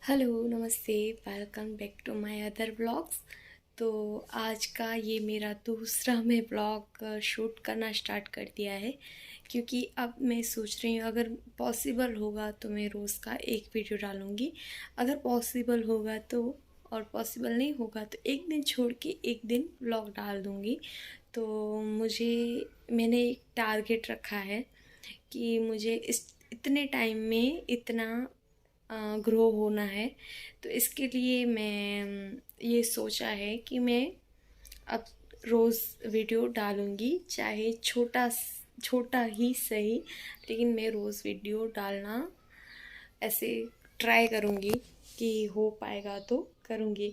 Hello नमस्ते। Welcome back to my other blogs. तो आज का ये मेरा दूसरा मैं ब्लॉग शूट करना स्टार्ट कर दिया है, क्योंकि अब मैं सोच रही हूँ अगर पॉसिबल होगा तो मैं रोज़ का एक वीडियो डालूँगी। अगर पॉसिबल होगा तो, और पॉसिबल नहीं होगा तो एक दिन छोड़ के एक दिन ब्लॉग डाल दूँगी। तो मैंने एक टारगेट रखा है कि मुझे इस इतने टाइम में इतना ग्रो होना है। तो इसके लिए मैं ये सोचा है कि मैं अब रोज़ वीडियो डालूँगी, चाहे छोटा ही सही, लेकिन मैं रोज़ वीडियो डालना ऐसे ट्राई करूँगी कि हो पाएगा तो करूँगी।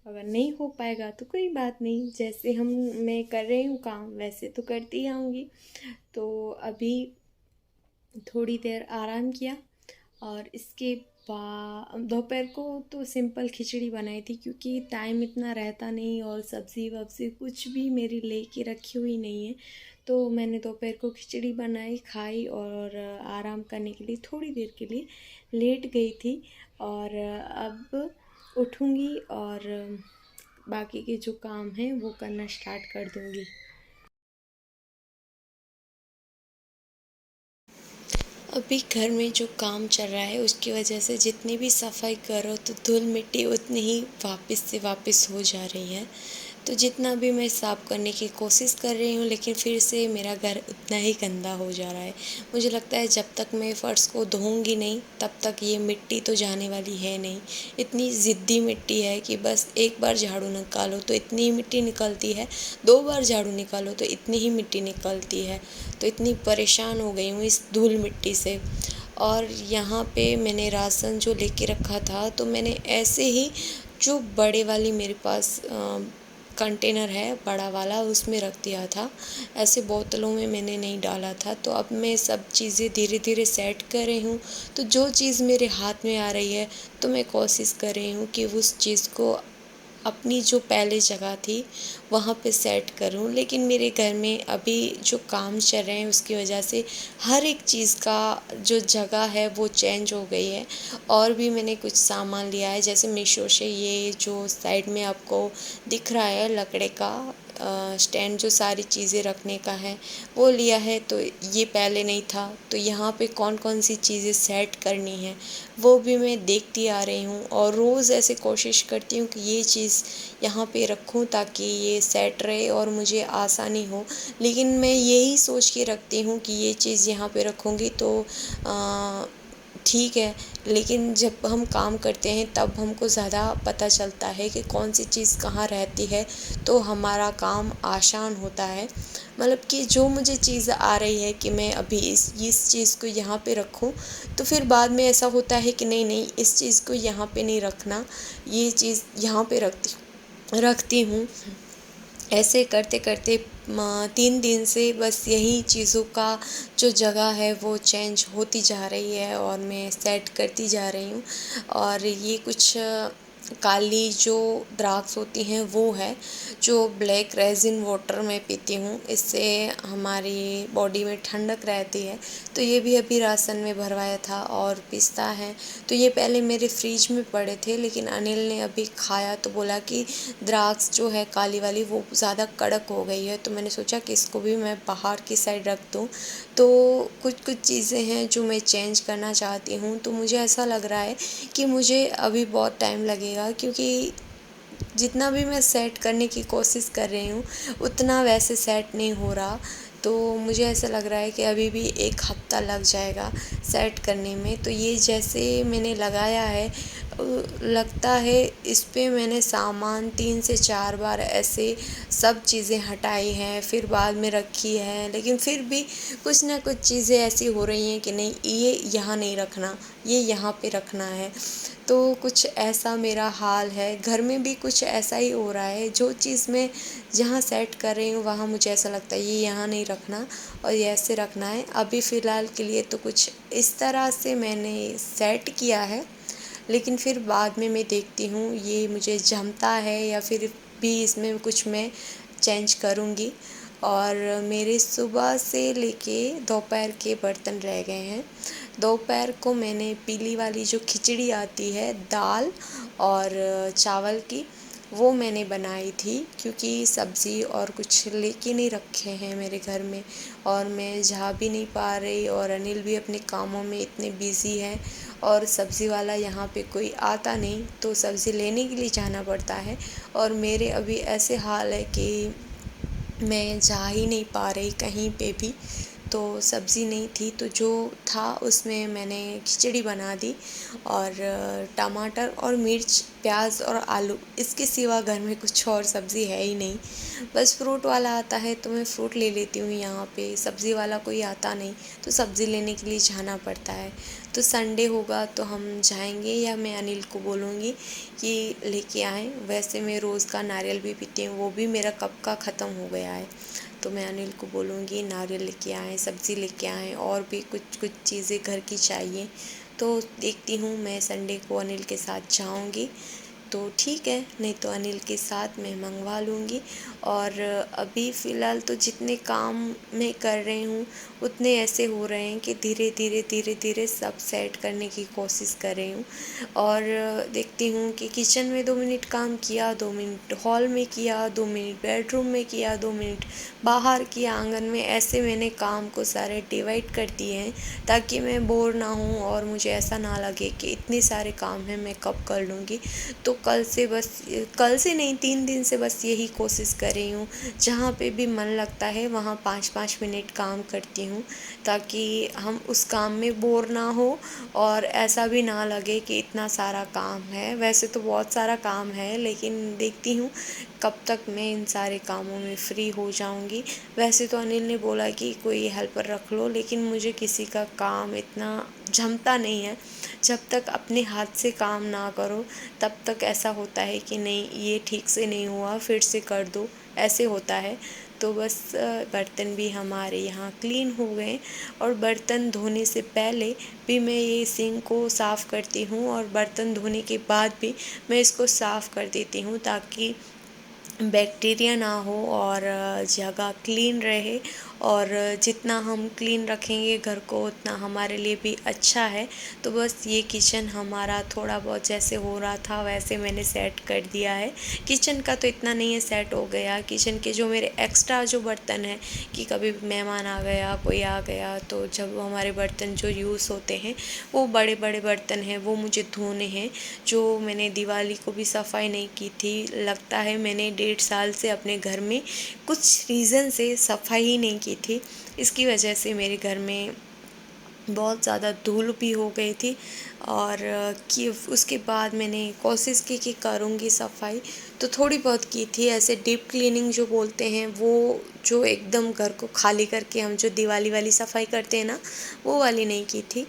अगर नहीं हो पाएगा तो कोई बात नहीं, जैसे मैं कर रही हूँ काम वैसे तो करती आऊँगी। तो अभी थोड़ी देर आराम किया और इसके बाद दोपहर को तो सिंपल खिचड़ी बनाई थी, क्योंकि टाइम इतना रहता नहीं और सब्ज़ी वब्ज़ी कुछ भी मेरी लेके रखी हुई नहीं है। तो मैंने दोपहर को खिचड़ी बनाई, खाई और आराम करने के लिए थोड़ी देर के लिए लेट गई थी। और अब उठूँगी और बाकी के जो काम हैं वो करना स्टार्ट कर दूँगी। अभी घर में जो काम चल रहा है उसकी वजह से जितनी भी सफाई करो तो धूल मिट्टी उतनी ही वापस से वापस हो जा रही है। तो जितना भी मैं साफ़ करने की कोशिश कर रही हूँ, लेकिन फिर से मेरा घर उतना ही गंदा हो जा रहा है। मुझे लगता है जब तक मैं फ़र्श को धोऊंगी नहीं तब तक ये मिट्टी तो जाने वाली है नहीं। इतनी ज़िद्दी मिट्टी है कि बस एक बार झाड़ू निकालो तो इतनी ही मिट्टी निकलती है, दो बार झाड़ू निकालो तो इतनी ही मिट्टी निकलती है। तो इतनी परेशान हो गई हूँ इस धूल मिट्टी से। और यहाँ पे मैंने राशन जो लेके रखा था, तो मैंने ऐसे ही जो बड़े वाली मेरे पास कंटेनर है बड़ा वाला, उसमें रख दिया था। ऐसे बोतलों में मैंने नहीं डाला था। तो अब मैं सब चीज़ें धीरे धीरे सेट कर रही हूँ। तो जो चीज़ मेरे हाथ में आ रही है तो मैं कोशिश कर रही हूँ कि उस चीज़ को अपनी जो पहले जगह थी वहाँ पे सेट करूँ। लेकिन मेरे घर में अभी जो काम चल रहे हैं उसकी वजह से हर एक चीज़ का जो जगह है वो चेंज हो गई है। और भी मैंने कुछ सामान लिया है, जैसे मीशो से ये जो साइड में आपको दिख रहा है लकड़े का स्टैंड, जो सारी चीज़ें रखने का है वो लिया है। तो ये पहले नहीं था। तो यहाँ पे कौन कौन सी चीज़ें सेट करनी है वो भी मैं देखती आ रही हूँ, और रोज़ ऐसे कोशिश करती हूँ कि ये चीज़ यहाँ पे रखूँ ताकि ये सेट रहे और मुझे आसानी हो। लेकिन मैं यही सोच के रखती हूँ कि ये चीज़ यहाँ पे रखूँगी तो ठीक है। लेकिन जब हम काम करते हैं तब हमको ज़्यादा पता चलता है कि कौन सी चीज़ कहाँ रहती है, तो हमारा काम आसान होता है। मतलब कि जो मुझे चीज़ आ रही है कि मैं अभी इस चीज़ को यहाँ पे रखूँ, तो फिर बाद में ऐसा होता है कि नहीं नहीं, इस चीज़ को यहाँ पे नहीं रखना, ये चीज़ यहाँ पे रखती हूँ। ऐसे करते करते 3 दिन से बस यही चीज़ों का जो जगह है वो चेंज होती जा रही है और मैं सेट करती जा रही हूँ। और ये कुछ काली जो द्राक्ष होती हैं वो है, जो ब्लैक रेज़िन वाटर मैं पीती हूँ, इससे हमारी बॉडी में ठंडक रहती है। तो ये भी अभी राशन में भरवाया था। और पिस्ता है, तो ये पहले मेरे फ्रिज में पड़े थे, लेकिन अनिल ने अभी खाया तो बोला कि द्राक्ष जो है काली वाली वो ज़्यादा कड़क हो गई है। तो मैंने सोचा कि इसको भी मैं बाहर की साइड रख दूँ। तो कुछ कुछ चीज़ें हैं जो मैं चेंज करना चाहती हूँ। तो मुझे ऐसा लग रहा है कि मुझे अभी बहुत टाइम लगेगा, क्योंकि जितना भी मैं सेट करने की कोशिश कर रही हूँ उतना वैसे सेट नहीं हो रहा। तो मुझे ऐसा लग रहा है कि अभी भी 1 हफ़्ता लग जाएगा सेट करने में। तो ये जैसे मैंने लगाया है, लगता है इस पे मैंने सामान 3 से 4 बार ऐसे सब चीज़ें हटाई हैं, फिर बाद में रखी है, लेकिन फिर भी कुछ ना कुछ चीज़ें ऐसी हो रही हैं कि नहीं, ये यहाँ नहीं रखना, ये यहाँ पे रखना है। तो कुछ ऐसा मेरा हाल है। घर में भी कुछ ऐसा ही हो रहा है, जो चीज़ मैं जहाँ सेट कर रही हूँ वहाँ मुझे ऐसा लगता है ये यहाँ नहीं रखना और ये ऐसे रखना है। अभी फ़िलहाल के लिए तो कुछ इस तरह से मैंने सेट किया है, लेकिन फिर बाद में मैं देखती हूँ ये मुझे जमता है या फिर भी इसमें कुछ मैं चेंज करूँगी। और मेरे सुबह से लेके दोपहर के बर्तन रह गए हैं। दोपहर को मैंने पीली वाली जो खिचड़ी आती है दाल और चावल की, वो मैंने बनाई थी, क्योंकि सब्ज़ी और कुछ लेके नहीं रखे हैं मेरे घर में और मैं जा भी नहीं पा रही और अनिल भी अपने कामों में इतने बिज़ी हैं और सब्ज़ी वाला यहाँ पे कोई आता नहीं, तो सब्ज़ी लेने के लिए जाना पड़ता है। और मेरे अभी ऐसे हाल है कि मैं जा ही नहीं पा रही कहीं पे भी, तो सब्ज़ी नहीं थी, तो जो था उसमें मैंने खिचड़ी बना दी और टमाटर और मिर्च, प्याज और आलू, इसके सिवा घर में कुछ और सब्ज़ी है ही नहीं। बस फ्रूट वाला आता है तो मैं फ़्रूट ले लेती हूँ यहाँ पे, सब्ज़ी वाला कोई आता नहीं तो सब्ज़ी लेने के लिए जाना पड़ता है। तो संडे होगा तो हम जाएंगे या मैं अनिल को बोलूँगी कि लेके आएँ। वैसे मैं रोज़ का नारियल भी पीती हूँ, वो भी मेरा कब का ख़त्म हो गया है, तो मैं अनिल को बोलूँगी नारियल लेके आएँ, सब्ज़ी लेके आएँ और भी कुछ कुछ चीज़ें घर की चाहिए। तो देखती हूँ मैं संडे को अनिल के साथ जाऊँगी तो ठीक है, नहीं तो अनिल के साथ मैं मंगवा लूँगी। और अभी फ़िलहाल तो जितने काम मैं कर रही हूँ उतने ऐसे हो रहे हैं कि धीरे धीरे धीरे धीरे सब सेट करने की कोशिश कर रही हूँ। और देखती हूँ कि किचन में 2 मिनट काम किया, 2 मिनट हॉल में किया, 2 मिनट बेडरूम में किया, 2 मिनट बाहर किया आंगन में, ऐसे मैंने काम को सारे डिवाइड कर दिए हैं ताकि मैं बोर ना हूँ और मुझे ऐसा ना लगे कि इतने सारे काम हैं मैं कब कर लूँगी। तो कल से नहीं, 3 दिन से बस यही कोशिश कर रही हूँ, जहाँ पे भी मन लगता है वहाँ 5-5 मिनट काम करती हूँ ताकि हम उस काम में बोर ना हो और ऐसा भी ना लगे कि इतना सारा काम है। वैसे तो बहुत सारा काम है, लेकिन देखती हूँ कब तक मैं इन सारे कामों में फ्री हो जाऊँगी। वैसे तो अनिल ने बोला कि कोई हेल्पर रख लो, लेकिन मुझे किसी का काम इतना जमता नहीं है। जब तक अपने हाथ से काम ना करो तब तक ऐसा होता है कि नहीं ये ठीक से नहीं हुआ, फिर से कर दो, ऐसे होता है। तो बस बर्तन भी हमारे यहाँ क्लीन हो गए और बर्तन धोने से पहले भी मैं ये सिंक को साफ़ करती हूँ और बर्तन धोने के बाद भी मैं इसको साफ़ कर देती हूँ ताकि बैक्टीरिया ना हो और जगह क्लीन रहे। और जितना हम क्लीन रखेंगे घर को उतना हमारे लिए भी अच्छा है। तो बस ये किचन हमारा थोड़ा बहुत जैसे हो रहा था वैसे मैंने सेट कर दिया है। किचन का तो इतना नहीं है, सेट हो गया। किचन के जो मेरे एक्स्ट्रा जो बर्तन हैं कि कभी मेहमान आ गया, कोई आ गया, तो जब हमारे बर्तन जो यूज़ होते हैं वो बड़े बड़े बर्तन हैं, वो मुझे धोने हैं। जो मैंने दिवाली को भी सफाई नहीं की थी, लगता है मैंने 1.5 साल से अपने घर में कुछ रीज़न से सफाई ही नहीं की थी। इसकी वजह से मेरे घर में बहुत ज़्यादा धूल भी हो गई थी और कि उसके बाद मैंने कोशिश की कि करूँगी सफाई, तो थोड़ी बहुत की थी। ऐसे डीप क्लीनिंग जो बोलते हैं, वो जो एकदम घर को खाली करके हम जो दिवाली वाली सफाई करते हैं ना, वो वाली नहीं की थी।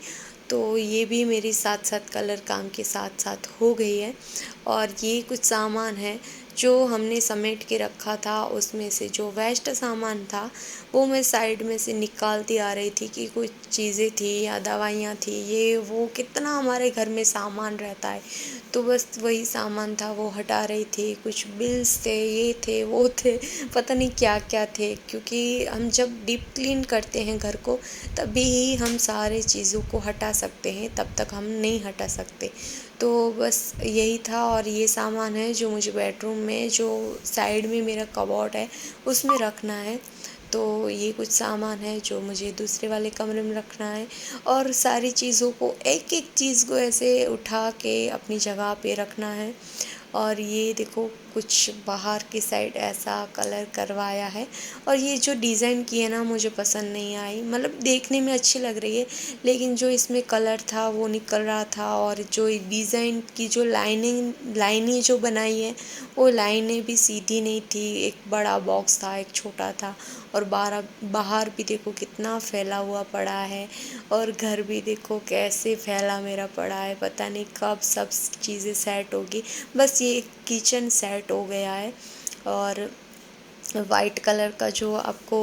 तो ये भी मेरी साथ साथ कलर काम के साथ साथ हो गई है। और ये कुछ सामान है जो हमने समेट के रखा था, उसमें से जो वेस्ट सामान था वो मैं साइड में से निकालती आ रही थी कि कुछ चीज़ें थी या दवाइयाँ थी, ये वो कितना हमारे घर में सामान रहता है, तो बस वही सामान था वो हटा रही थी। कुछ बिल्स थे, ये थे, वो थे, पता नहीं क्या क्या थे, क्योंकि हम जब डीप क्लीन करते हैं घर को तभी ही हम सारे चीज़ों को हटा सकते हैं, तब तक हम नहीं हटा सकते। तो बस यही था। और ये सामान है जो मुझे बेडरूम में जो साइड में मेरा कबोर्ड है उसमें रखना है। तो ये कुछ सामान है जो मुझे दूसरे वाले कमरे में रखना है और सारी चीज़ों को एक एक चीज़ को ऐसे उठा के अपनी जगह पे रखना है। और ये देखो कुछ बाहर की साइड ऐसा कलर करवाया है और ये जो डिज़ाइन की है ना मुझे पसंद नहीं आई, मतलब देखने में अच्छी लग रही है लेकिन जो इसमें कलर था वो निकल रहा था। और जो डिज़ाइन की जो लाइनें जो बनाई है वो लाइनें भी सीधी नहीं थी, एक बड़ा बॉक्स था, एक छोटा था। और बाहर भी देखो कितना फैला हुआ पड़ा है और घर भी देखो कैसे फैला मेरा पड़ा है, पता नहीं कब सब चीज़ें सेट होगी। बस ये किचन सेट हो गया है। और वाइट कलर का जो आपको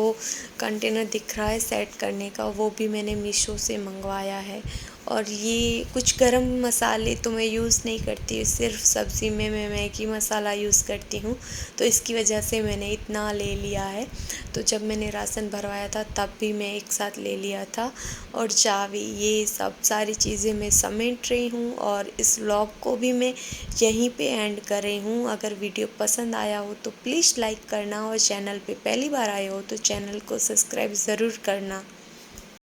कंटेनर दिख रहा है सेट करने का, वो भी मैंने मीशो से मंगवाया है। और ये कुछ गरम मसाले तो मैं यूज़ नहीं करती, सिर्फ़ सब्ज़ी में मैं मैगी मसाला यूज़ करती हूँ, तो इसकी वजह से मैंने इतना ले लिया है। तो जब मैंने राशन भरवाया था तब भी मैं एक साथ ले लिया था। और चाबी, ये सब सारी चीज़ें मैं समेट रही हूँ और इस व्लॉग को भी मैं यहीं पे एंड कर रही हूँ। अगर वीडियो पसंद आया हो तो प्लीज़ लाइक करना, और चैनल पे पहली बार आए हो तो चैनल को सब्सक्राइब ज़रूर करना।